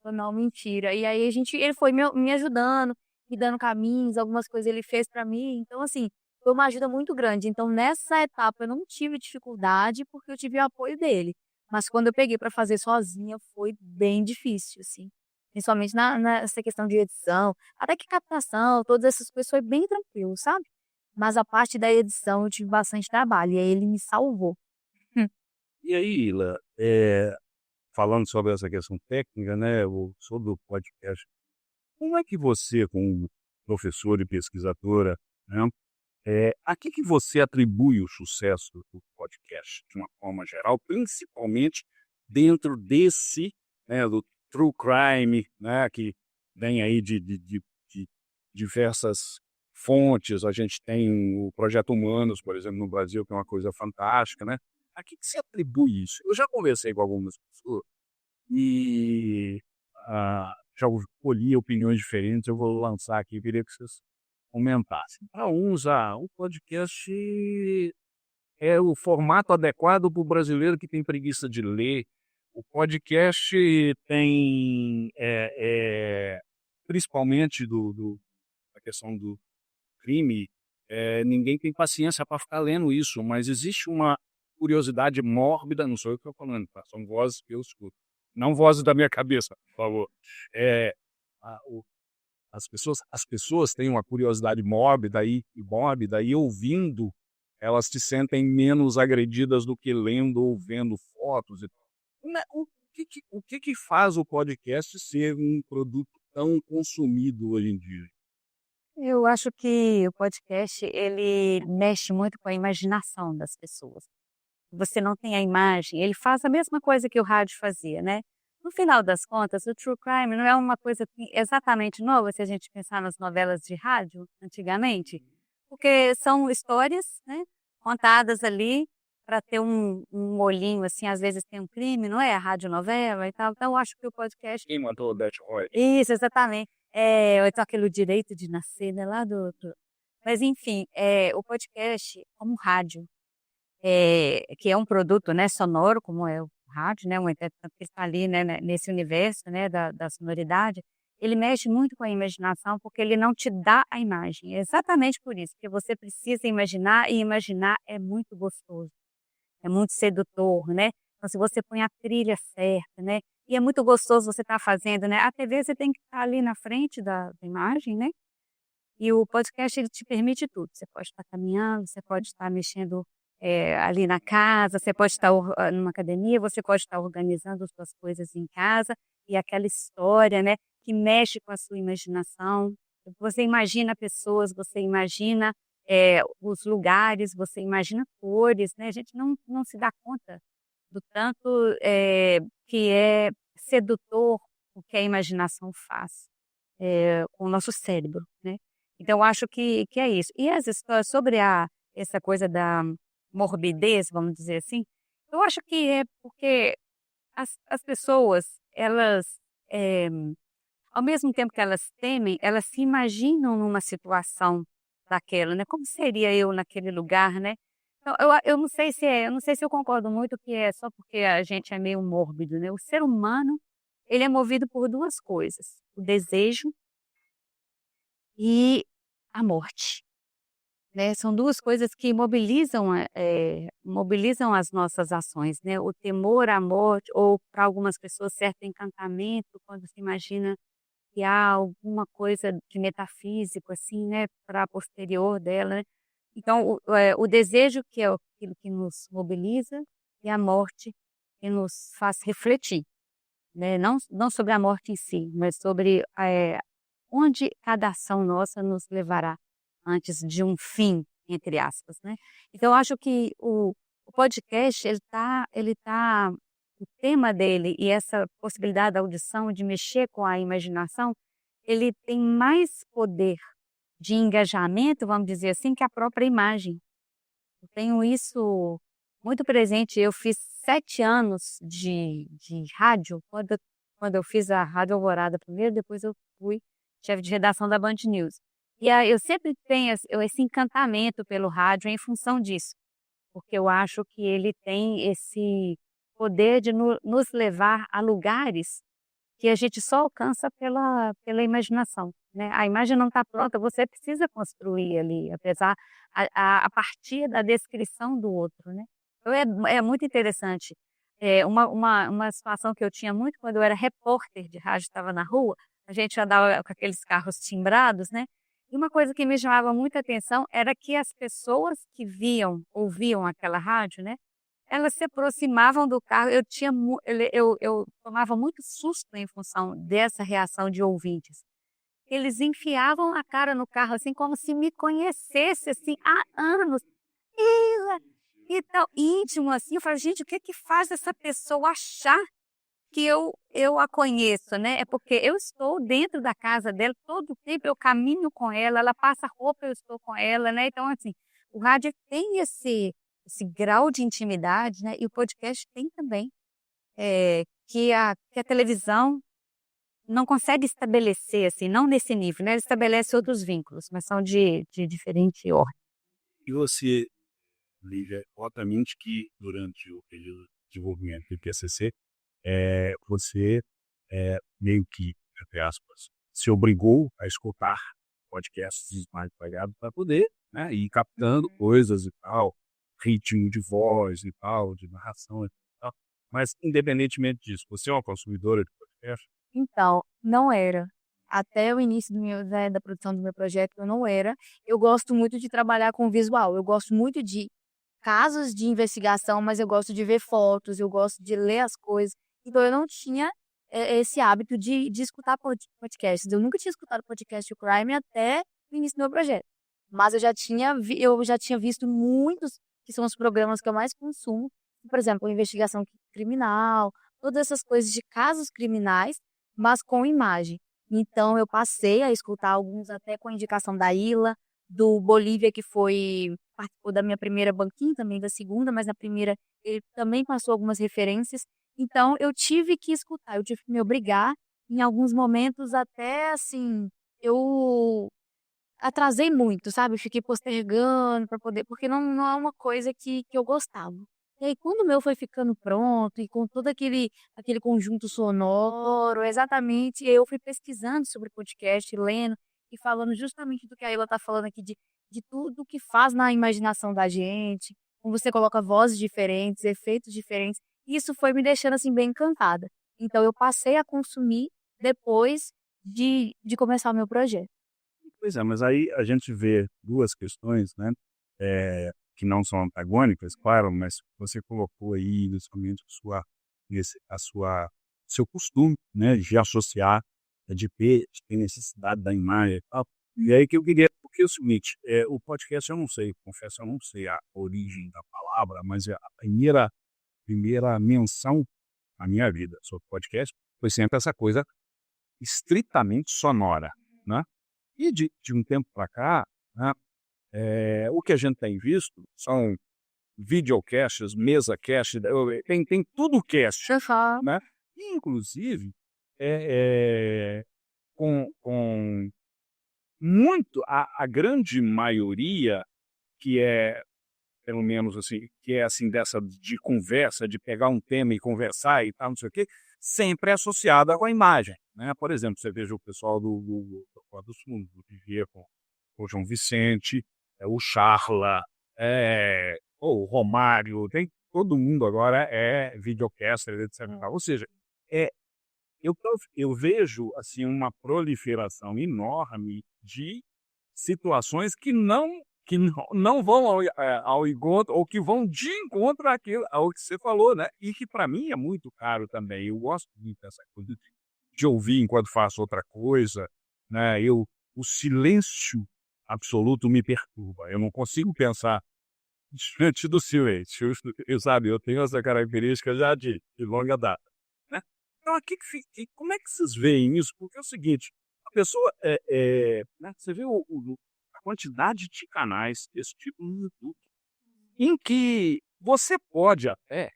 Eu, não, mentira. E aí ele foi me ajudando, me dando caminhos, algumas coisas ele fez pra mim. Então, assim, foi uma ajuda muito grande. Então, nessa etapa eu não tive dificuldade porque eu tive o apoio dele. Mas quando eu peguei pra fazer sozinha, foi bem difícil, assim. Principalmente nessa questão de edição, até que captação, todas essas coisas foi bem tranquilo, sabe? Mas a parte da edição eu tive bastante trabalho e aí ele me salvou. E aí, Ila, falando sobre essa questão técnica, né, sobre o podcast, como é que você, como professora e pesquisadora, né, a que você atribui o sucesso do podcast, de uma forma geral, principalmente dentro desse, né, do true crime, né, que vem aí de diversas fontes? A gente tem o Projeto Humanos, por exemplo, no Brasil, que é uma coisa fantástica, né? A que se atribui isso? Eu já conversei com algumas pessoas e já colhi opiniões diferentes. Eu vou lançar aqui, queria que vocês comentassem. Para uns, o podcast é o formato adequado para o brasileiro que tem preguiça de ler. O podcast tem, principalmente da questão do crime, ninguém tem paciência para ficar lendo isso, mas existe uma curiosidade mórbida, não sou eu que estou falando, tá? São vozes que eu escuto, não vozes da minha cabeça, por favor. As pessoas têm uma curiosidade mórbida e ouvindo, elas se sentem menos agredidas do que lendo ou vendo fotos. O que faz o podcast ser um produto tão consumido hoje em dia? Eu acho que o podcast, ele mexe muito com a imaginação das pessoas. Você não tem a imagem, ele faz a mesma coisa que o rádio fazia, né? No final das contas, o true crime não é uma coisa exatamente nova se a gente pensar nas novelas de rádio antigamente, porque são histórias, né, contadas ali para ter um olhinho, assim, às vezes tem um crime, não é? A radionovela e tal. Então, eu acho que o podcast... Quem matou o Beth Roy? Isso, exatamente. Ou então aquele Direito de Nascer, né, lá do... Mas, enfim, o podcast, como rádio, que é um produto, né, sonoro, como é o rádio, né, que está ali, né, nesse universo, né, da sonoridade, ele mexe muito com a imaginação, porque ele não te dá a imagem. É exatamente por isso, que você precisa imaginar, e imaginar é muito gostoso, é muito sedutor, né? Então, se você põe a trilha certa, né? E é muito gostoso você estar fazendo, né? A TV você tem que estar ali na frente da imagem, né? E o podcast, ele te permite tudo. Você pode estar caminhando, você pode estar mexendo ali na casa, você pode estar numa academia, você pode estar organizando as suas coisas em casa, e aquela história, né, que mexe com a sua imaginação. Você imagina pessoas, você imagina os lugares, você imagina cores, né? A gente não se dá conta do tanto que é sedutor o que a imaginação faz com o nosso cérebro, né? Então, eu acho que é isso. E as histórias sobre essa coisa da morbidez, vamos dizer assim, eu acho que é porque as pessoas, elas, eh, ao mesmo tempo que elas temem, elas se imaginam numa situação daquela, né? Como seria eu naquele lugar, né? Então, eu não sei eu não sei se eu concordo muito que é só porque a gente é meio mórbido, né? O ser humano, ele é movido por duas coisas: o desejo e a morte, né? São duas coisas que mobilizam as nossas ações, né? O temor à morte, ou para algumas pessoas, certo encantamento, quando se imagina que há alguma coisa de metafísico, assim, né, para posterior dela, né? Então, o desejo, que é aquilo que nos mobiliza, e a morte, que nos faz refletir, né? Não sobre a morte em si, mas sobre onde cada ação nossa nos levará antes de um fim, entre aspas, né? Então, eu acho que o podcast, o tema dele, e essa possibilidade da audição, de mexer com a imaginação, ele tem mais poder de engajamento, vamos dizer assim, que a própria imagem. Eu tenho isso muito presente. Eu fiz 7 anos de rádio, quando eu fiz a Rádio Alvorada primeiro, depois eu fui chefe de redação da Band News. E aí eu sempre tenho esse encantamento pelo rádio em função disso, porque eu acho que ele tem esse poder de nos levar a lugares que a gente só alcança pela imaginação, né? A imagem não está pronta, você precisa construir ali, a partir da descrição do outro, né? Então é muito interessante. Uma situação que eu tinha muito quando eu era repórter de rádio, estava na rua, a gente andava com aqueles carros timbrados, né? E uma coisa que me chamava muita atenção era que as pessoas que ouviam aquela rádio, né? Elas se aproximavam do carro. Eu tomava muito susto em função dessa reação de ouvintes. Eles enfiavam a cara no carro, assim, como se me conhecesse, assim, há anos. E tal, íntimo, assim. Eu falei, gente, o que que faz essa pessoa achar que eu a conheço, né? É porque eu estou dentro da casa dela todo o tempo, eu caminho com ela, ela passa roupa, eu estou com ela, né? Então, assim, o rádio tem esse grau de intimidade, né? E o podcast tem também, que a televisão não consegue estabelecer, assim, não nesse nível, né? Ele estabelece outros vínculos, mas são de diferente ordem. E você, Lívia, obviamente que durante o período de desenvolvimento do IPCC, você meio que, entre aspas, se obrigou a escutar podcasts mais pagados para poder, né, ir captando coisas e tal, ritmo de voz e tal, de narração e tal. Mas, independentemente disso, você é uma consumidora de podcast? Então, não era. Até o início da produção do meu projeto, eu não era. Eu gosto muito de trabalhar com visual. Eu gosto muito de casos de investigação, mas eu gosto de ver fotos, eu gosto de ler as coisas. Então, eu não tinha esse hábito de escutar podcasts. Eu nunca tinha escutado podcast de crime até o início do meu projeto. Mas eu já tinha visto muitos, que são os programas que eu mais consumo. Por exemplo, investigação criminal, todas essas coisas de casos criminais, mas com imagem. Então, eu passei a escutar alguns até com a indicação da Ila, do Bolívia, que participou da minha primeira banquinha, também da segunda, mas na primeira ele também passou algumas referências. Então, eu tive que escutar, eu tive que me obrigar, em alguns momentos até, assim, eu atrasei muito, sabe? Fiquei postergando para poder, porque não é uma coisa que eu gostava. E aí, quando o meu foi ficando pronto e com todo aquele conjunto sonoro, exatamente, eu fui pesquisando sobre podcast, lendo e falando justamente do que a Ela tá falando aqui, de tudo que faz na imaginação da gente, como você coloca vozes diferentes, efeitos diferentes. Isso foi me deixando assim bem encantada. Então, eu passei a consumir depois de começar o meu projeto. Pois é, mas aí a gente vê duas questões, né, que não são antagônicas, claro, mas você colocou aí justamente seu costume, né, de associar, de ter necessidade da imagem e tal. E aí que eu queria, porque é o seguinte, o podcast eu não sei, confesso, eu não sei a origem da palavra, mas a primeira menção na minha vida sobre podcast foi sempre essa coisa estritamente sonora, né? E de um tempo para cá, né, o que a gente tem visto são videocasts, mesacasts, tem tudo cast, Aham. né? E, inclusive, com muito, a grande maioria que é, pelo menos assim, que é assim dessa de conversa, de pegar um tema e conversar e tal, não sei o quê, sempre é associada com a imagem, né? Por exemplo, você veja o pessoal do Porta dos Fundos, do Vivier com o João Vicente, o Charla, o Romário, tem todo mundo agora é videocaster, etc. Ou seja, é, eu vejo assim uma proliferação enorme de situações que não vão ao encontro, ou que vão de encontro ao que você falou, né? E que para mim é muito caro também. Eu gosto muito dessa coisa de ouvir enquanto faço outra coisa, né? O silêncio absoluto me perturba. Eu não consigo pensar diante do silêncio. Sabe, eu tenho essa característica já de longa data, né? Então, como é que vocês veem isso? Porque é o seguinte, a pessoa, né, você vê a quantidade de canais desse tipo no YouTube, em que você pode até,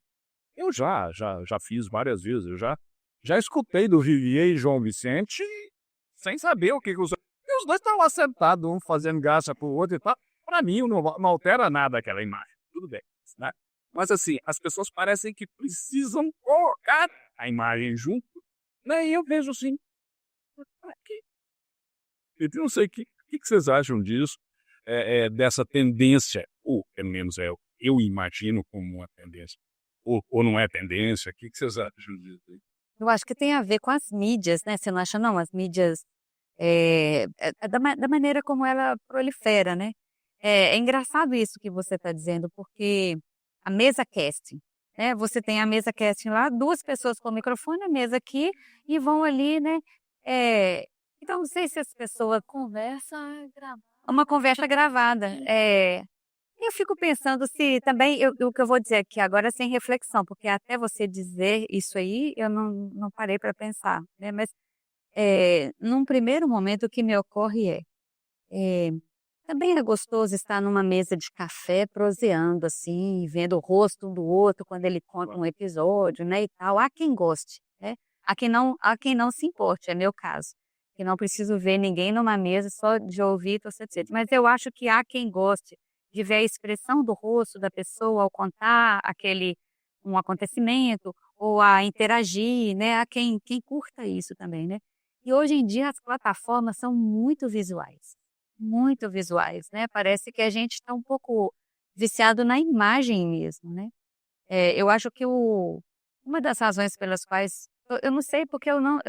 eu já fiz várias vezes, eu já escutei do Vivier e João Vicente sem saber o que os dois estão lá sentados, um fazendo graça pro outro e tal. Para mim, não altera nada aquela imagem. Tudo bem, né? Mas assim, as pessoas parecem que precisam colocar a imagem junto, né? E eu vejo assim, eu não sei o que vocês acham disso, dessa tendência, ou pelo menos eu imagino como uma tendência, ou não é tendência, o que vocês acham disso aí? Eu acho que tem a ver com as mídias, né? Você não acha, não? As mídias, da maneira como ela prolifera, né? É engraçado isso que você está dizendo, porque a mesa casting, né? Você tem a mesa casting lá, duas pessoas com o microfone, a mesa aqui, e vão ali, né? Então, não sei se as pessoas uma conversa gravada. Eu fico pensando se também, o que eu vou dizer aqui agora é sem reflexão, porque até você dizer isso aí, eu não parei para pensar, né? Mas, num primeiro momento, o que me ocorre é, também é gostoso estar numa mesa de café, proseando, assim, vendo o rosto um do outro quando ele conta um episódio, né, e tal. Há quem goste, né? Há quem não se importe, é meu caso. Que não preciso ver ninguém numa mesa só de ouvir, etc. Mas eu acho que há quem goste de ver a expressão do rosto da pessoa ao contar um acontecimento ou a interagir, né? Há quem curta isso também, né? E hoje em dia as plataformas são muito visuais, né? Parece que a gente está um pouco viciado na imagem mesmo, né? Eu acho que uma das razões pelas quais eu não sei porque eu não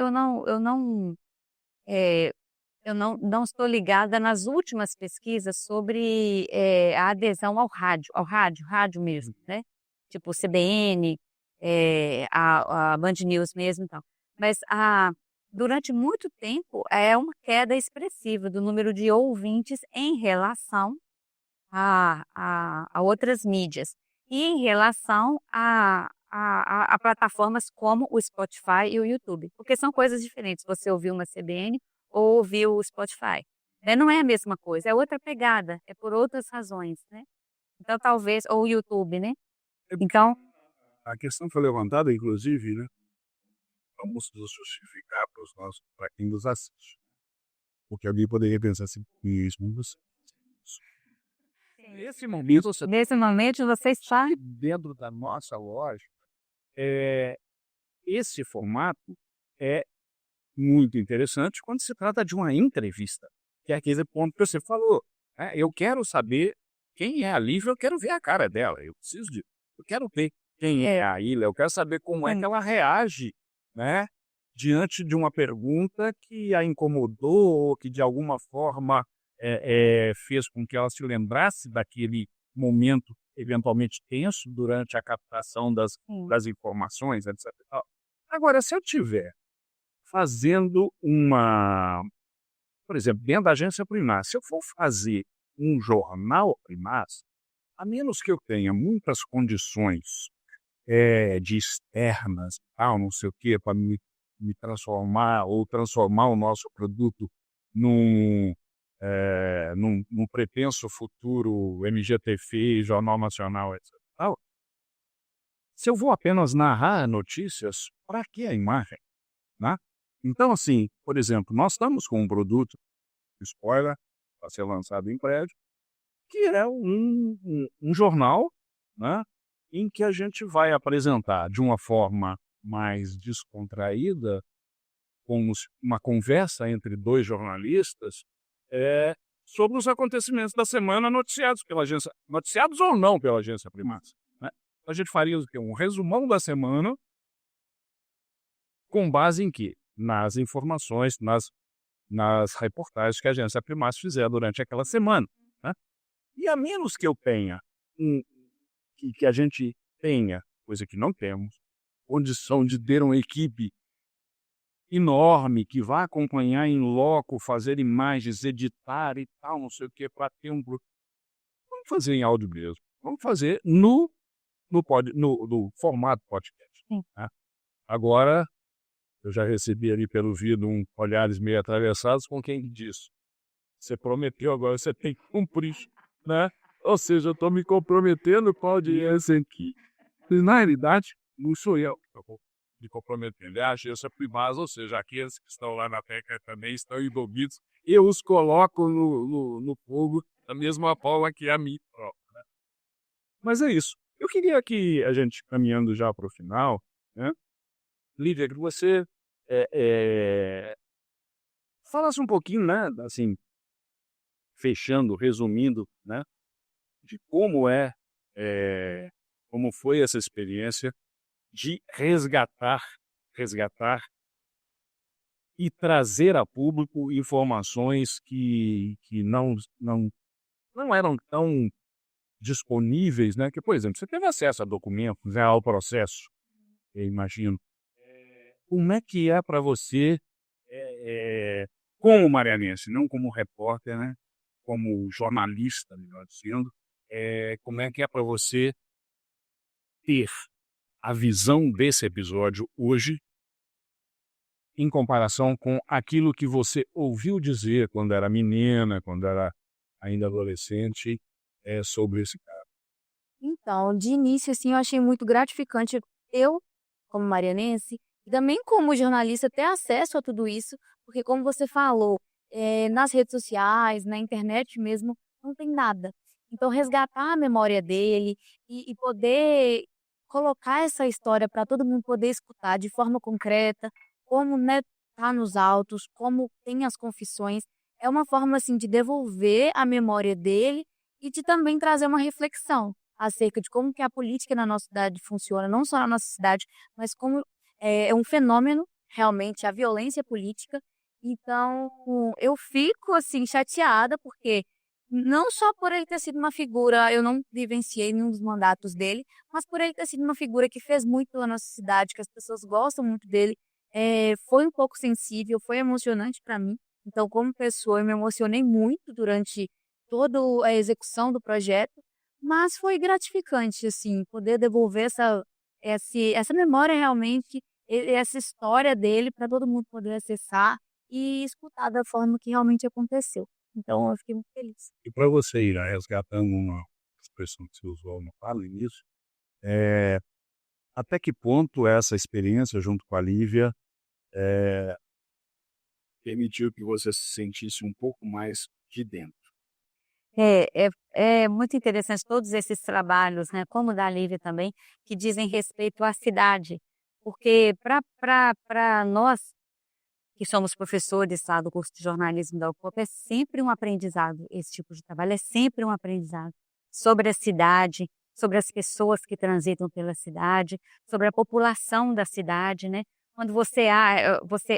estou ligada nas últimas pesquisas sobre a adesão ao rádio mesmo, né? Tipo o CBN, a Band News mesmo e tal. Mas durante muito tempo é uma queda expressiva do número de ouvintes em relação a outras mídias e em relação a plataformas como o Spotify e o YouTube, porque são coisas diferentes. Você ouvir uma CBN ou ouvir o Spotify, né? Não é a mesma coisa, é outra pegada, é por outras razões, né? Então talvez, ou o YouTube, né? Então, A questão foi levantada, inclusive, né? Vamos nos justificar para quem nos assiste. Porque alguém poderia pensar assim, isso não você. Nesse momento, você Nesse momento, você está. dentro da nossa loja, é, esse formato é muito interessante quando se trata de uma entrevista, que é aquele ponto que você falou. Eu quero saber quem é a Lívia, eu quero ver a cara dela, eu quero ver quem é a Ilha, eu quero saber como é que ela reage, né, diante de uma pergunta que a incomodou, ou que de alguma forma fez com que ela se lembrasse daquele momento eventualmente tenso durante a captação das informações, etc. e tal. Agora, se eu tiver fazendo por exemplo, dentro da agência Primaz, se eu for fazer um jornal Primaz, a menos que eu tenha muitas condições de externas, tal, não sei o quê, para me transformar ou transformar o nosso produto num, num pretenso futuro MGTV, Jornal Nacional, etc. Tal. Se eu vou apenas narrar notícias, para que a imagem? Né? Então, assim, por exemplo, nós estamos com um produto, spoiler, para ser lançado em prédio, que é um jornal, né, em que a gente vai apresentar de uma forma mais descontraída, como uma conversa entre dois jornalistas, sobre os acontecimentos da semana noticiados pela agência, noticiados ou não pela agência Primaz. Né? A gente faria o quê? Um resumão da semana, com base em quê? Nas informações, nas reportagens que a agência Primaz fizer durante aquela semana. Né? E a menos que eu tenha, que a gente tenha, coisa que não temos, condição de ter uma equipe enorme que vá acompanhar em loco, fazer imagens, editar e tal, não sei o que, para ter Vamos fazer em áudio mesmo. Vamos fazer no formato podcast. Né? Agora, eu já recebi ali pelo vídeo olhares meio atravessados com quem disse. Você prometeu, agora você tem que cumprir, né? Ou seja, eu estou me comprometendo com a audiência aqui. E, na realidade, não sou eu que estou me comprometendo. É a agência Primaz, ou seja, aqueles que estão lá na técnica também estão envolvidos. Eu os coloco no fogo da mesma forma que a mim própria. Né? Mas é isso. Eu queria que a gente, caminhando já para o final, né? Lívia, que você falasse um pouquinho, né, assim, fechando, resumindo, né, de como como foi essa experiência de resgatar e trazer a público informações que não eram tão disponíveis, né, que, por exemplo, você teve acesso a documentos, né, ao processo, eu imagino. Como é que é para você, como marianense, não como repórter, né? Como jornalista, melhor dizendo, como é que é para você ter a visão desse episódio hoje em comparação com aquilo que você ouviu dizer quando era menina, quando era ainda adolescente, sobre esse cara? Então, de início, assim, eu achei muito gratificante eu, como marianense, e também como jornalista, ter acesso a tudo isso, porque como você falou, nas redes sociais, na internet mesmo, não tem nada. Então, resgatar a memória dele e poder colocar essa história para todo mundo poder escutar de forma concreta, como, né, tá nos autos, como tem as confissões, é uma forma, assim, de devolver a memória dele e de também trazer uma reflexão acerca de como que a política na nossa cidade funciona, não só na nossa cidade, mas como é um fenômeno, realmente, a violência política. Então, eu fico, assim, chateada, porque não só por ele ter sido uma figura, eu não vivenciei nenhum dos mandatos dele, mas por ele ter sido uma figura que fez muito pela nossa cidade, que as pessoas gostam muito dele, foi um pouco sensível, foi emocionante para mim. Então, como pessoa, eu me emocionei muito durante toda a execução do projeto, mas foi gratificante, assim, poder devolver essa memória realmente, essa história dele para todo mundo poder acessar e escutar da forma que realmente aconteceu. Então eu fiquei muito feliz. E para você ir resgatando uma expressão que você usou no fala início, até que ponto essa experiência junto com a Lívia permitiu que você se sentisse um pouco mais de dentro. É muito interessante todos esses trabalhos, né, como o da Lívia também, que dizem respeito à cidade, porque para nós que somos professores lá do curso de jornalismo da UFOP, é sempre um aprendizado esse tipo de trabalho, é sempre um aprendizado sobre a cidade, sobre as pessoas que transitam pela cidade, sobre a população da cidade, né. Quando você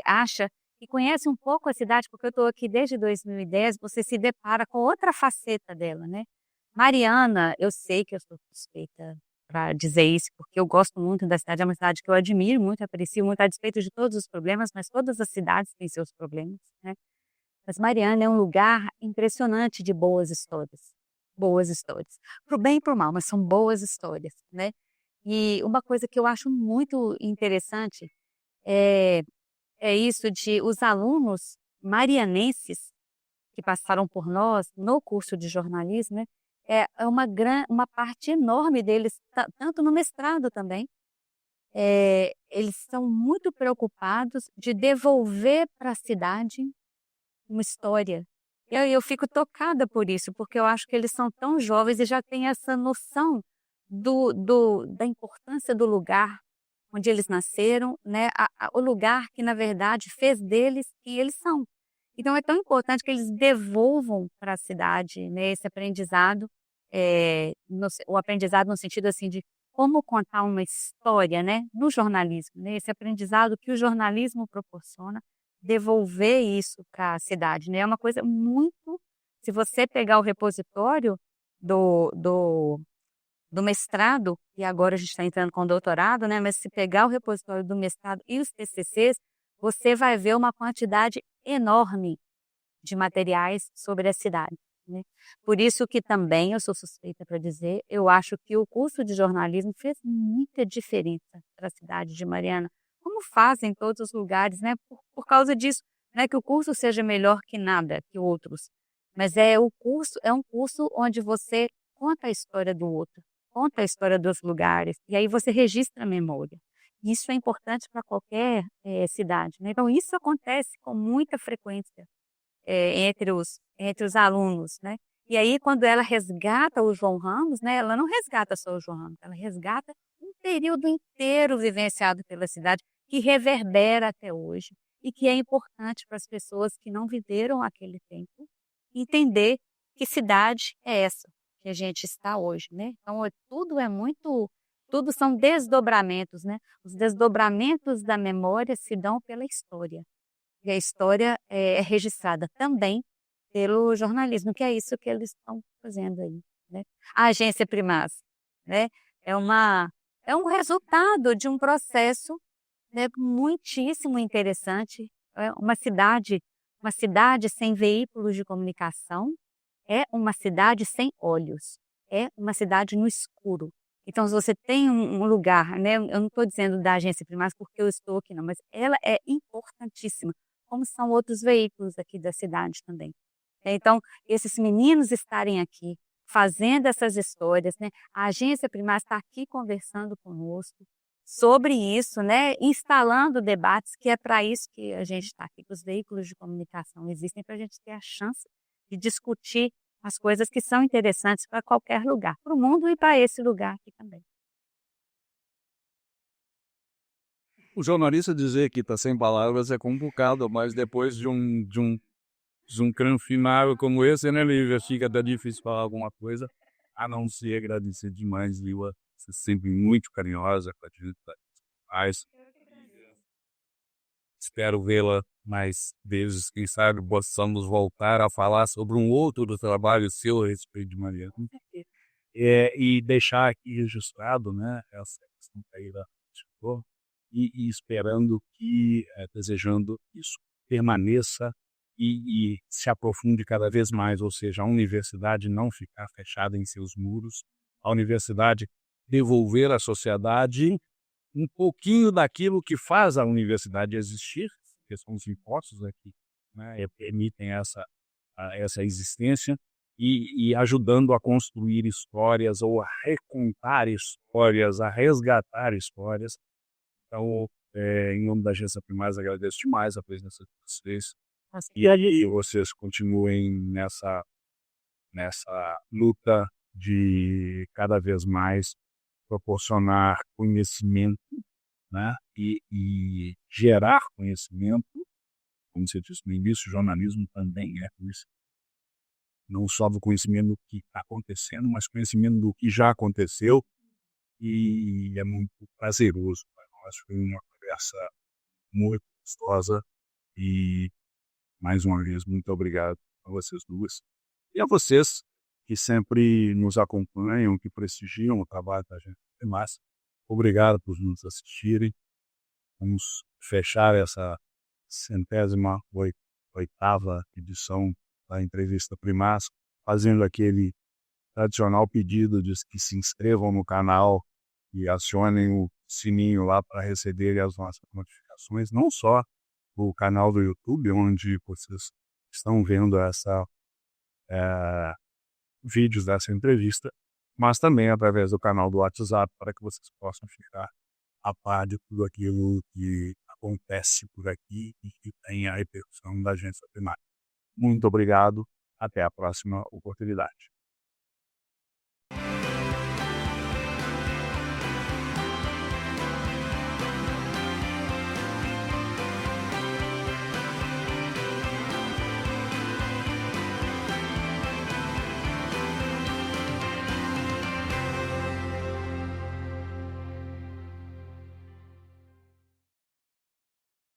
acha e conhece um pouco a cidade, porque eu estou aqui desde 2010, você se depara com outra faceta dela, né. Mariana, eu sei que eu sou suspeita para dizer isso, porque eu gosto muito da cidade, é uma cidade que eu admiro muito, aprecio muito, a despeito de todos os problemas, mas todas as cidades têm seus problemas, né. Mas Mariana é um lugar impressionante de boas histórias, para o bem e para o mal, mas são boas histórias, né. E uma coisa que eu acho muito interessante é é isso de os alunos marianenses que passaram por nós no curso de jornalismo, né, uma parte enorme deles, tanto no mestrado também, eles são muito preocupados de devolver para a cidade uma história. Eu fico tocada por isso, porque eu acho que eles são tão jovens e já têm essa noção da importância do lugar onde eles nasceram, né, o lugar que na verdade fez deles quem eles são. Então é tão importante que eles devolvam para a cidade, né, esse aprendizado, o aprendizado no sentido assim de como contar uma história, né, no jornalismo, né, esse aprendizado que o jornalismo proporciona, devolver isso para a cidade, né, é uma coisa muito, se você pegar o repositório do mestrado, e agora a gente está entrando com o doutorado, né, mas se pegar o repositório do mestrado e os TCCs, você vai ver uma quantidade enorme de materiais sobre a cidade, né. Por isso que também, eu sou suspeita para dizer, eu acho que o curso de jornalismo fez muita diferença para a cidade de Mariana, como fazem em todos os lugares, né, por causa disso, não é que o curso seja melhor que nada, que outros, mas é um curso onde você conta a história do outro, conta a história dos lugares, e aí você registra a memória. Isso é importante para qualquer, cidade, né. Então isso acontece com muita frequência, entre os alunos, né. E aí quando ela resgata o João Ramos, né, ela não resgata só o João Ramos, ela resgata um período inteiro vivenciado pela cidade, que reverbera até hoje, e que é importante para as pessoas que não viveram aquele tempo, entender que cidade é essa que a gente está hoje, né. Então tudo são desdobramentos, né. Os desdobramentos da memória se dão pela história. E a história é registrada também pelo jornalismo, que é isso que eles estão fazendo aí, né. A Agência Primaz, né, é uma é um resultado de um processo, né, muitíssimo interessante. Uma cidade sem veículos de comunicação, é uma cidade sem olhos, é uma cidade no escuro. Então se você tem um lugar, né, eu não estou dizendo da Agência Primaz porque eu estou aqui não, mas ela é importantíssima, como são outros veículos aqui da cidade também. Então, esses meninos estarem aqui, fazendo essas histórias, né, a Agência Primaz está aqui conversando conosco sobre isso, né, instalando debates, que é para isso que a gente está aqui, que os veículos de comunicação existem, para a gente ter a chance de discutir as coisas que são interessantes para qualquer lugar, para o mundo e para esse lugar aqui também. O jornalista dizer que está sem palavras é complicado, mas depois de um cranfinado como esse, né, Lívia, fica até difícil falar alguma coisa, a não ser agradecer demais, Lívia, você é sempre muito carinhosa com a gente, faz. Espero vê-la mais vezes, quem sabe possamos voltar a falar sobre um outro do trabalho seu a respeito de Mariana. E deixar aqui registrado, né, essa questão que a Ira chegou, e esperando que, desejando isso permaneça e se aprofunde cada vez mais, ou seja, a universidade não ficar fechada em seus muros, a universidade devolver à sociedade um pouquinho daquilo que faz a universidade existir, que são os impostos aqui, né, permitem essa existência, e ajudando a construir histórias ou a recontar histórias, a resgatar histórias. Então, em nome da Agência Primaz, agradeço demais a presença de vocês. E aí vocês continuem nessa luta de cada vez mais proporcionar conhecimento, né? E gerar conhecimento, como você disse no início, o jornalismo também é isso. Não só do conhecimento do que está acontecendo, mas conhecimento do que já aconteceu, e é muito prazeroso para nós. Foi uma conversa muito gostosa e, mais uma vez, muito obrigado a vocês duas. E a vocês que sempre nos acompanham, que prestigiam o trabalho da gente. Mas obrigado por nos assistirem. Vamos fechar essa 108ª edição da entrevista Primaz, fazendo aquele tradicional pedido de que se inscrevam no canal e acionem o sininho lá para receberem as nossas notificações, não só o canal do YouTube, onde vocês estão vendo vídeos dessa entrevista, mas também através do canal do WhatsApp, para que vocês possam ficar a par de tudo aquilo que acontece por aqui e que tem a repercussão da agência primária. Muito obrigado, até a próxima oportunidade.